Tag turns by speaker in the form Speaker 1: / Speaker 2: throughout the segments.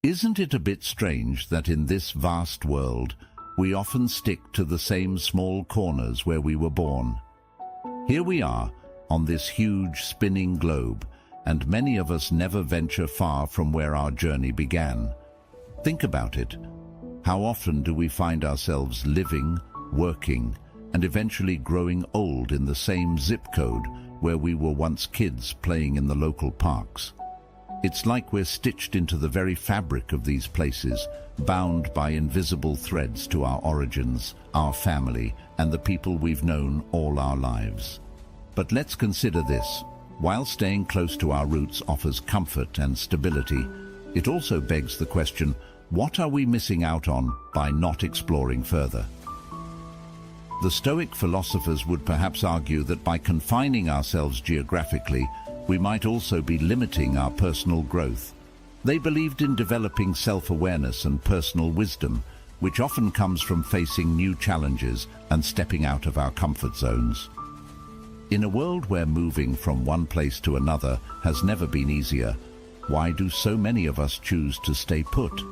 Speaker 1: Isn't it a bit strange that in this vast world, we often stick to the same small corners where we were born? Here we are, on this huge spinning globe, and many of us never venture far from where our journey began. Think about it. How often do we find ourselves living, working, and eventually growing old in the same zip code where we were once kids playing in the local parks? It's like we're stitched into the very fabric of these places, bound by invisible threads to our origins, our family, and the people we've known all our lives. But let's consider this. While staying close to our roots offers comfort and stability, it also begs the question, what are we missing out on by not exploring further? The Stoic philosophers would perhaps argue that by confining ourselves geographically, we might also be limiting our personal growth. They believed in developing self-awareness and personal wisdom, which often comes from facing new challenges and stepping out of our comfort zones. In a world where moving from one place to another has never been easier, why do so many of us choose to stay put?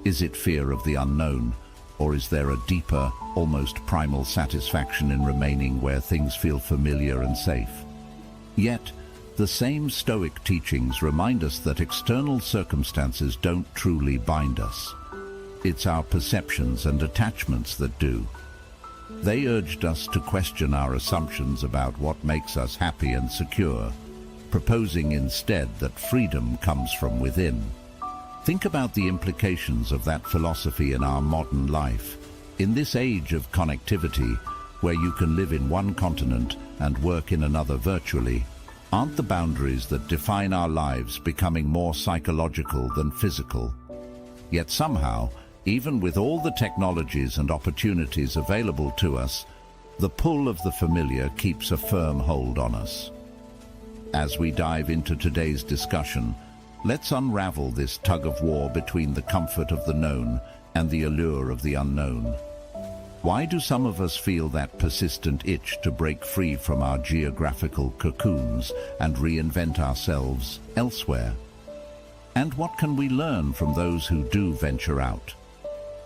Speaker 1: Is it fear of the unknown, or is there a deeper, almost primal satisfaction in remaining where things feel familiar and safe? Yet, the same Stoic teachings remind us that external circumstances don't truly bind us. It's our perceptions and attachments that do. They urged us to question our assumptions about what makes us happy and secure, proposing instead that freedom comes from within. Think about the implications of that philosophy in our modern life. In this age of connectivity, where you can live in one continent and work in another virtually, aren't the boundaries that define our lives becoming more psychological than physical? Yet somehow, even with all the technologies and opportunities available to us, the pull of the familiar keeps a firm hold on us. As we dive into today's discussion, let's unravel this tug-of-war between the comfort of the known and the allure of the unknown. Why do some of us feel that persistent itch to break free from our geographical cocoons and reinvent ourselves elsewhere? And what can we learn from those who do venture out?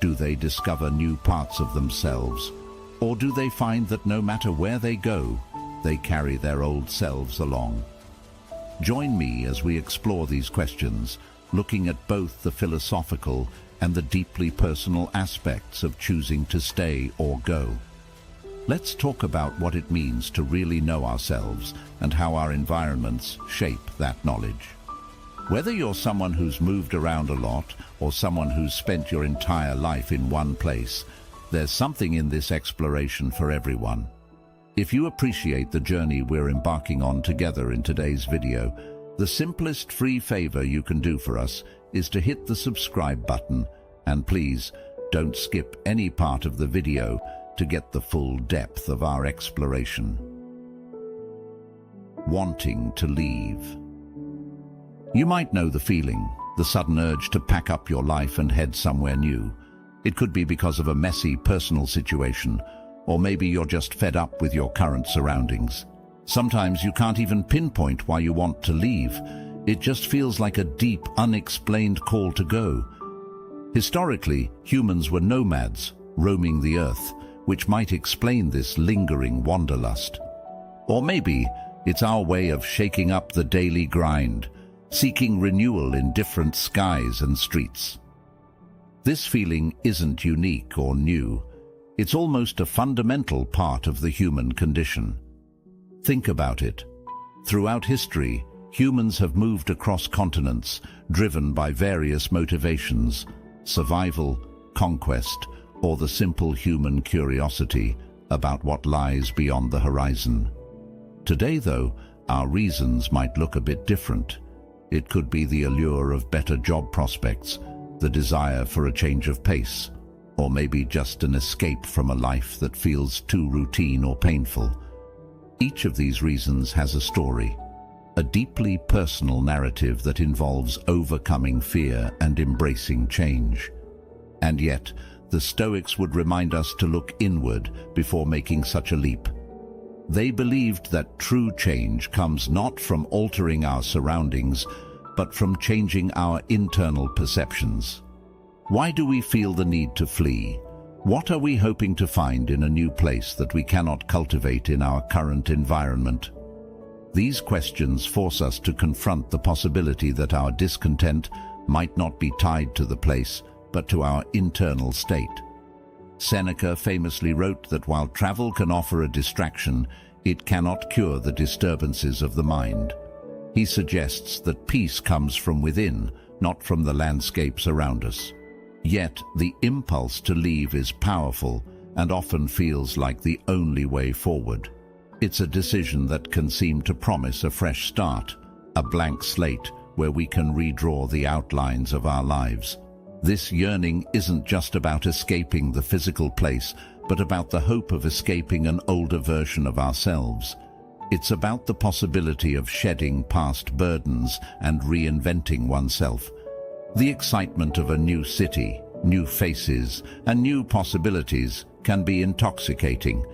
Speaker 1: Do they discover new parts of themselves? Or do they find that no matter where they go, they carry their old selves along? Join me as we explore these questions, looking at both the philosophical and the deeply personal aspects of choosing to stay or go. Let's talk about what it means to really know ourselves and how our environments shape that knowledge. Whether you're someone who's moved around a lot or someone who's spent your entire life in one place, there's something in this exploration for everyone. If you appreciate the journey we're embarking on together in today's video, the simplest free favor you can do for us is to hit the subscribe button, and please don't skip any part of the video to get the full depth of our exploration. Wanting to leave. You might know the feeling, the sudden urge to pack up your life and head somewhere new. It could be because of a messy personal situation, or maybe you're just fed up with your current surroundings. Sometimes you can't even pinpoint why you want to leave. It just feels like a deep, unexplained call to go. Historically, humans were nomads, roaming the earth, which might explain this lingering wanderlust. Or maybe it's our way of shaking up the daily grind, seeking renewal in different skies and streets. This feeling isn't unique or new. It's almost a fundamental part of the human condition. Think about it. Throughout history, humans have moved across continents, driven by various motivations: survival, conquest, or the simple human curiosity about what lies beyond the horizon. Today, though, our reasons might look a bit different. It could be the allure of better job prospects, the desire for a change of pace, or maybe just an escape from a life that feels too routine or painful. Each of these reasons has a story, a deeply personal narrative that involves overcoming fear and embracing change. And yet, the Stoics would remind us to look inward before making such a leap. They believed that true change comes not from altering our surroundings, but from changing our internal perceptions. Why do we feel the need to flee? What are we hoping to find in a new place that we cannot cultivate in our current environment? These questions force us to confront the possibility that our discontent might not be tied to the place, but to our internal state. Seneca famously wrote that while travel can offer a distraction, it cannot cure the disturbances of the mind. He suggests that peace comes from within, not from the landscapes around us. Yet, the impulse to leave is powerful and often feels like the only way forward. It's a decision that can seem to promise a fresh start, a blank slate where we can redraw the outlines of our lives. This yearning isn't just about escaping the physical place, but about the hope of escaping an older version of ourselves. It's about the possibility of shedding past burdens and reinventing oneself. The excitement of a new city, new faces, and new possibilities can be intoxicating,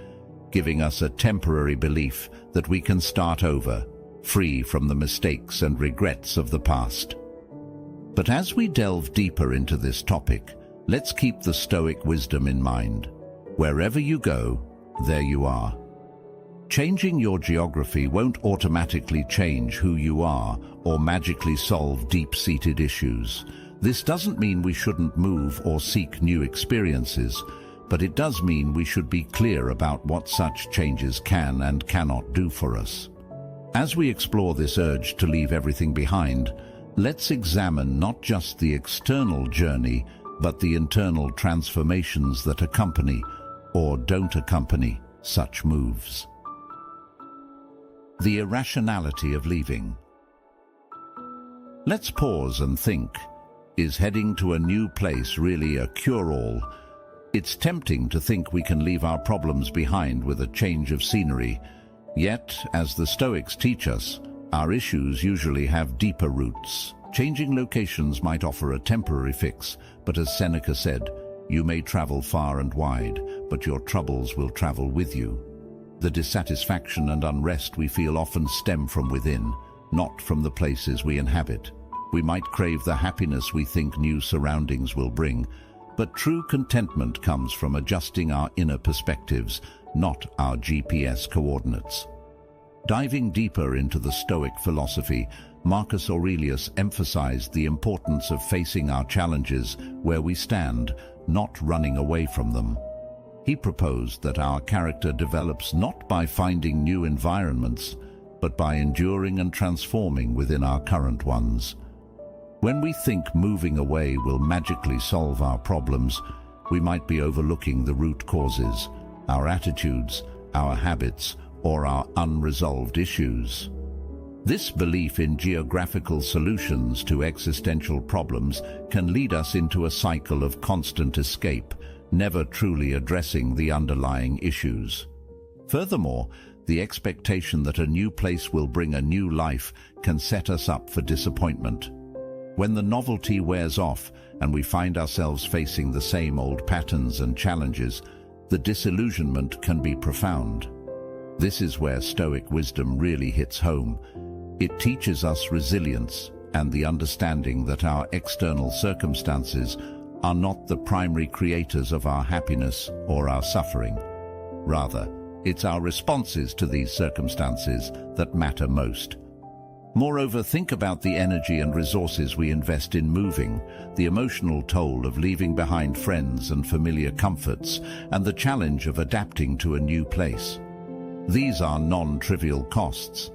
Speaker 1: giving us a temporary belief that we can start over, free from the mistakes and regrets of the past. But as we delve deeper into this topic, let's keep the Stoic wisdom in mind. Wherever you go, there you are. Changing your geography won't automatically change who you are or magically solve deep-seated issues. This doesn't mean we shouldn't move or seek new experiences, but it does mean we should be clear about what such changes can and cannot do for us. As we explore this urge to leave everything behind, let's examine not just the external journey, but the internal transformations that accompany or don't accompany such moves. The irrationality of leaving. Let's pause and think. Is heading to a new place really a cure-all? It's tempting to think we can leave our problems behind with a change of scenery. Yet, as the Stoics teach us, our issues usually have deeper roots. Changing locations might offer a temporary fix, but as Seneca said, you may travel far and wide, but your troubles will travel with you. The dissatisfaction and unrest we feel often stem from within, not from the places we inhabit. We might crave the happiness we think new surroundings will bring, but true contentment comes from adjusting our inner perspectives, not our GPS coordinates. Diving deeper into the Stoic philosophy, Marcus Aurelius emphasized the importance of facing our challenges where we stand, not running away from them. He proposed that our character develops not by finding new environments, but by enduring and transforming within our current ones. When we think moving away will magically solve our problems, we might be overlooking the root causes, our attitudes, our habits, or our unresolved issues. This belief in geographical solutions to existential problems can lead us into a cycle of constant escape, never truly addressing the underlying issues. Furthermore, the expectation that a new place will bring a new life can set us up for disappointment. When the novelty wears off and we find ourselves facing the same old patterns and challenges, the disillusionment can be profound. This is where Stoic wisdom really hits home. It teaches us resilience and the understanding that our external circumstances are not the primary creators of our happiness or our suffering. Rather, it's our responses to these circumstances that matter most. Moreover, think about the energy and resources we invest in moving, the emotional toll of leaving behind friends and familiar comforts, and the challenge of adapting to a new place. These are non-trivial costs,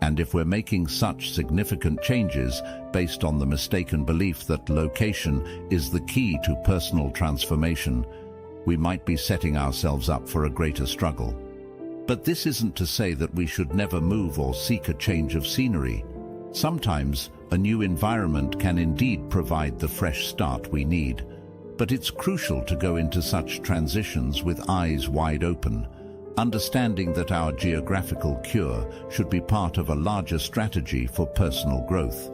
Speaker 1: and if we're making such significant changes based on the mistaken belief that location is the key to personal transformation, we might be setting ourselves up for a greater struggle. But this isn't to say that we should never move or seek a change of scenery. Sometimes a new environment can indeed provide the fresh start we need, but it's crucial to go into such transitions with eyes wide open, understanding that our geographical cure should be part of a larger strategy for personal growth.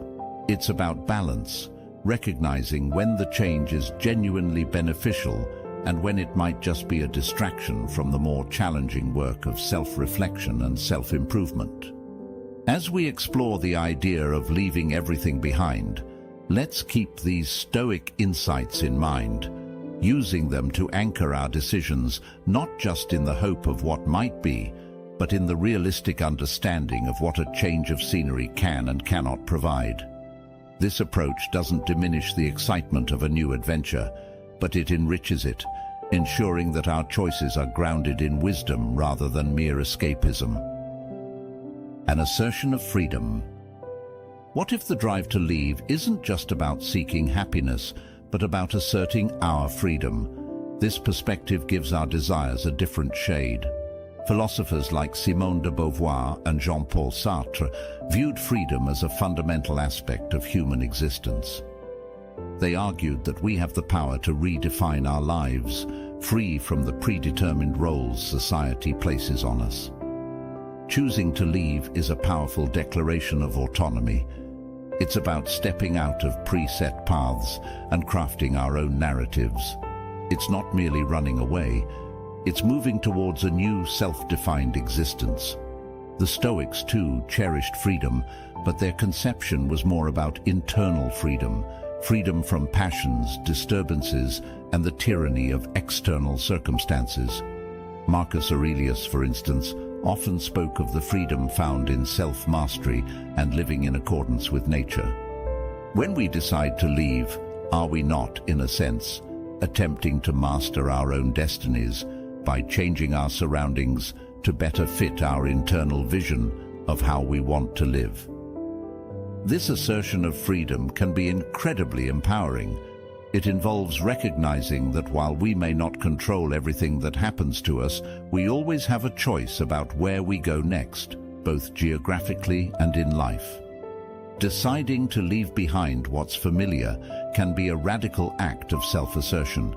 Speaker 1: It's about balance, recognizing when the change is genuinely beneficial and when it might just be a distraction from the more challenging work of self-reflection and self-improvement. As we explore the idea of leaving everything behind, let's keep these Stoic insights in mind, using them to anchor our decisions not just in the hope of what might be, but in the realistic understanding of what a change of scenery can and cannot provide. This approach doesn't diminish the excitement of a new adventure, but it enriches it, ensuring that our choices are grounded in wisdom rather than mere escapism. An assertion of freedom. What if the drive to leave isn't just about seeking happiness, but about asserting our freedom? This perspective gives our desires a different shade. Philosophers like Simone de Beauvoir and Jean-Paul Sartre viewed freedom as a fundamental aspect of human existence. They argued that we have the power to redefine our lives, free from the predetermined roles society places on us. Choosing to leave is a powerful declaration of autonomy. It's about stepping out of preset paths and crafting our own narratives. It's not merely running away, it's moving towards a new self-defined existence. The Stoics, too, cherished freedom, but their conception was more about internal freedom, freedom from passions, disturbances, and the tyranny of external circumstances. Marcus Aurelius, for instance, often spoke of the freedom found in self-mastery and living in accordance with nature. When we decide to leave, are we not, in a sense, attempting to master our own destinies by changing our surroundings to better fit our internal vision of how we want to live? This assertion of freedom can be incredibly empowering. It involves recognizing that while we may not control everything that happens to us, we always have a choice about where we go next, both geographically and in life. Deciding to leave behind what's familiar can be a radical act of self-assertion.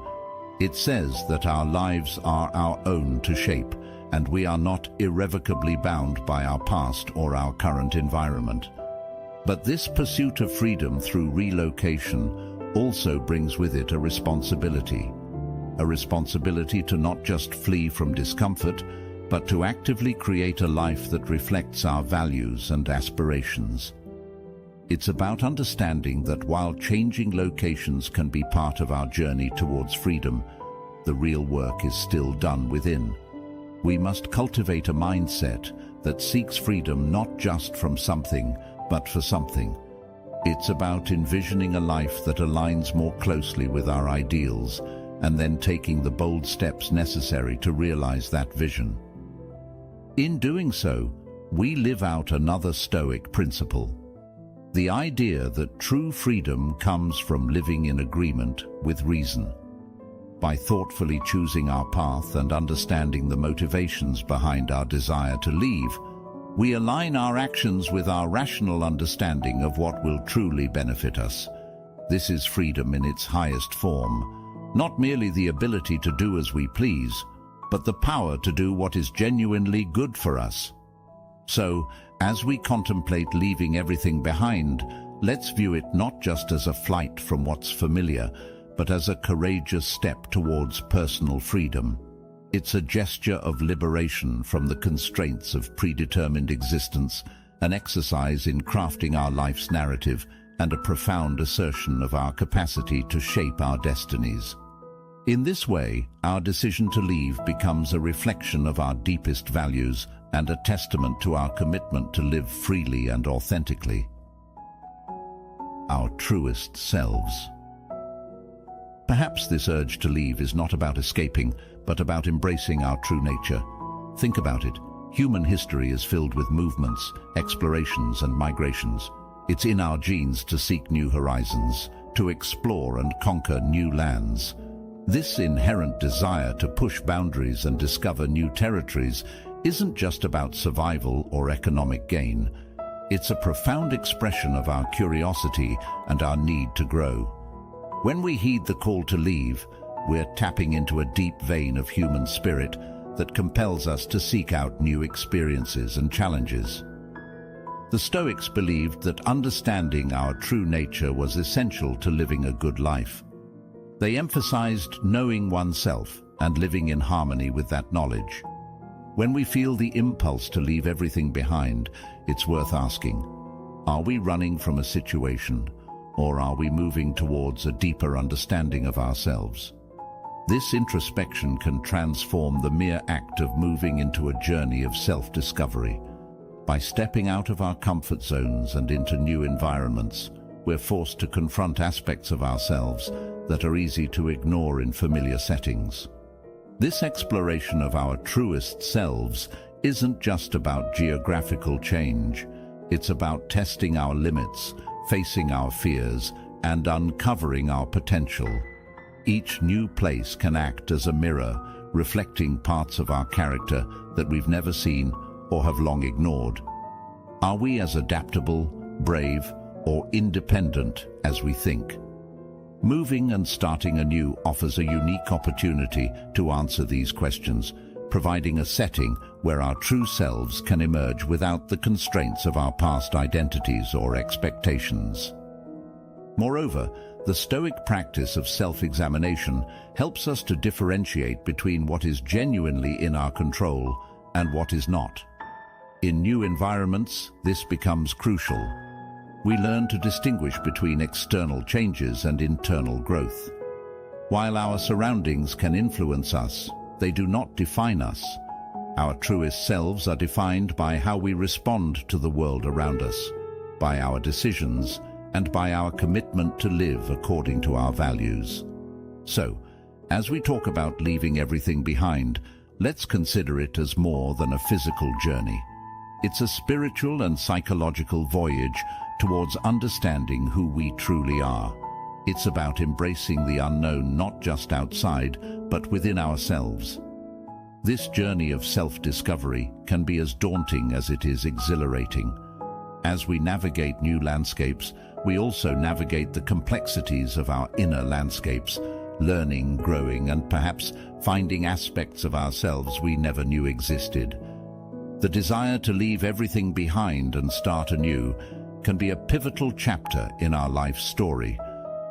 Speaker 1: It says that our lives are our own to shape, and we are not irrevocably bound by our past or our current environment. But this pursuit of freedom through relocation also brings with it a responsibility to not just flee from discomfort, but to actively create a life that reflects our values and aspirations. It's about understanding that while changing locations can be part of our journey towards freedom, the real work is still done within. We must cultivate a mindset that seeks freedom not just from something, but for something. It's about envisioning a life that aligns more closely with our ideals and then taking the bold steps necessary to realize that vision. In doing so, we live out another Stoic principle: the idea that true freedom comes from living in agreement with reason. By thoughtfully choosing our path and understanding the motivations behind our desire to leave, we align our actions with our rational understanding of what will truly benefit us. This is freedom in its highest form, not merely the ability to do as we please, but the power to do what is genuinely good for us. So, as we contemplate leaving everything behind, let's view it not just as a flight from what's familiar, but as a courageous step towards personal freedom. It's a gesture of liberation from the constraints of predetermined existence, an exercise in crafting our life's narrative, and a profound assertion of our capacity to shape our destinies. In this way, our decision to leave becomes a reflection of our deepest values and a testament to our commitment to live freely and authentically. Our truest selves. Perhaps this urge to leave is not about escaping, but about embracing our true nature. Think about it. Human history is filled with movements, explorations, and migrations. It's in our genes to seek new horizons, to explore and conquer new lands. This inherent desire to push boundaries and discover new territories isn't just about survival or economic gain. It's a profound expression of our curiosity and our need to grow. When we heed the call to leave, we're tapping into a deep vein of human spirit that compels us to seek out new experiences and challenges. The Stoics believed that understanding our true nature was essential to living a good life. They emphasized knowing oneself and living in harmony with that knowledge. When we feel the impulse to leave everything behind, it's worth asking, are we running from a situation, or are we moving towards a deeper understanding of ourselves? This introspection can transform the mere act of moving into a journey of self-discovery. By stepping out of our comfort zones and into new environments, we're forced to confront aspects of ourselves that are easy to ignore in familiar settings. This exploration of our truest selves isn't just about geographical change. It's about testing our limits, facing our fears, and uncovering our potential. Each new place can act as a mirror, reflecting parts of our character that we've never seen or have long ignored. Are we as adaptable, brave, or independent as we think? Moving and starting anew offers a unique opportunity to answer these questions, providing a setting where our true selves can emerge without the constraints of our past identities or expectations. Moreover, the Stoic practice of self-examination helps us to differentiate between what is genuinely in our control and what is not. In new environments, this becomes crucial. We learn to distinguish between external changes and internal growth. While our surroundings can influence us, they do not define us. Our truest selves are defined by how we respond to the world around us, by our decisions, and by our commitment to live according to our values. So, as we talk about leaving everything behind, let's consider it as more than a physical journey. It's a spiritual and psychological voyage towards understanding who we truly are. It's about embracing the unknown not just outside, but within ourselves. This journey of self-discovery can be as daunting as it is exhilarating. As we navigate new landscapes, we also navigate the complexities of our inner landscapes, learning, growing, and perhaps finding aspects of ourselves we never knew existed. The desire to leave everything behind and start anew can be a pivotal chapter in our life story,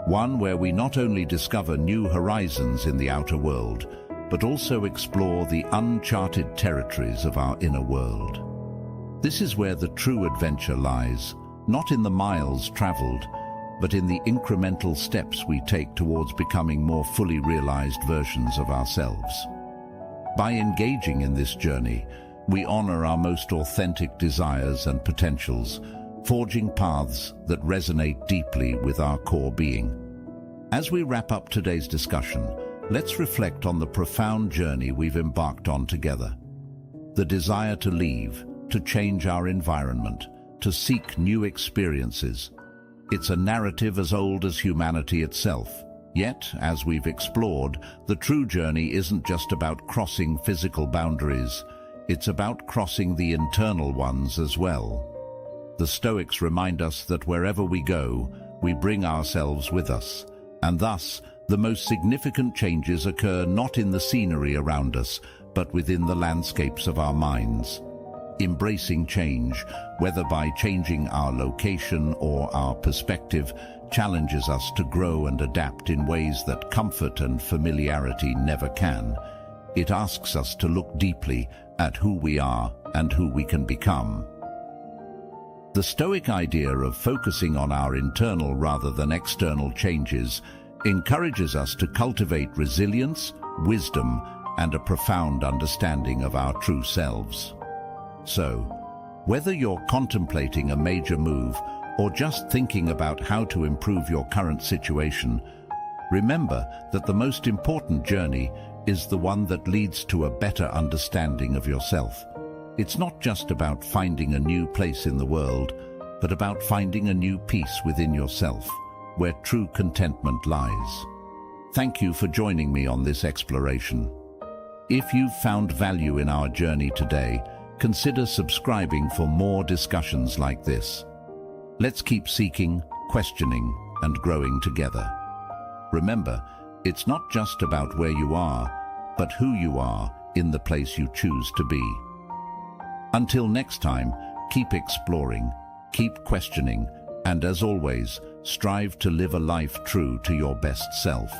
Speaker 1: one where we not only discover new horizons in the outer world, but also explore the uncharted territories of our inner world. This is where the true adventure lies, not in the miles traveled, but in the incremental steps we take towards becoming more fully realized versions of ourselves. By engaging in this journey, we honor our most authentic desires and potentials, forging paths that resonate deeply with our core being. As we wrap up today's discussion, let's reflect on the profound journey we've embarked on together. The desire to leave, to change our environment, to seek new experiences. It's a narrative as old as humanity itself. Yet, as we've explored, the true journey isn't just about crossing physical boundaries. It's about crossing the internal ones as well. The Stoics remind us that wherever we go, we bring ourselves with us, and thus, the most significant changes occur not in the scenery around us, but within the landscapes of our minds. Embracing change, whether by changing our location or our perspective, challenges us to grow and adapt in ways that comfort and familiarity never can. It asks us to look deeply at who we are and who we can become. The Stoic idea of focusing on our internal rather than external changes encourages us to cultivate resilience, wisdom, and a profound understanding of our true selves. So, whether you're contemplating a major move or just thinking about how to improve your current situation, remember that the most important journey is the one that leads to a better understanding of yourself. It's not just about finding a new place in the world, but about finding a new peace within yourself, where true contentment lies. Thank you for joining me on this exploration. If you've found value in our journey today, consider subscribing for more discussions like this. Let's keep seeking, questioning, and growing together. Remember, it's not just about where you are, but who you are in the place you choose to be. Until next time, keep exploring, keep questioning, and as always, strive to live a life true to your best self.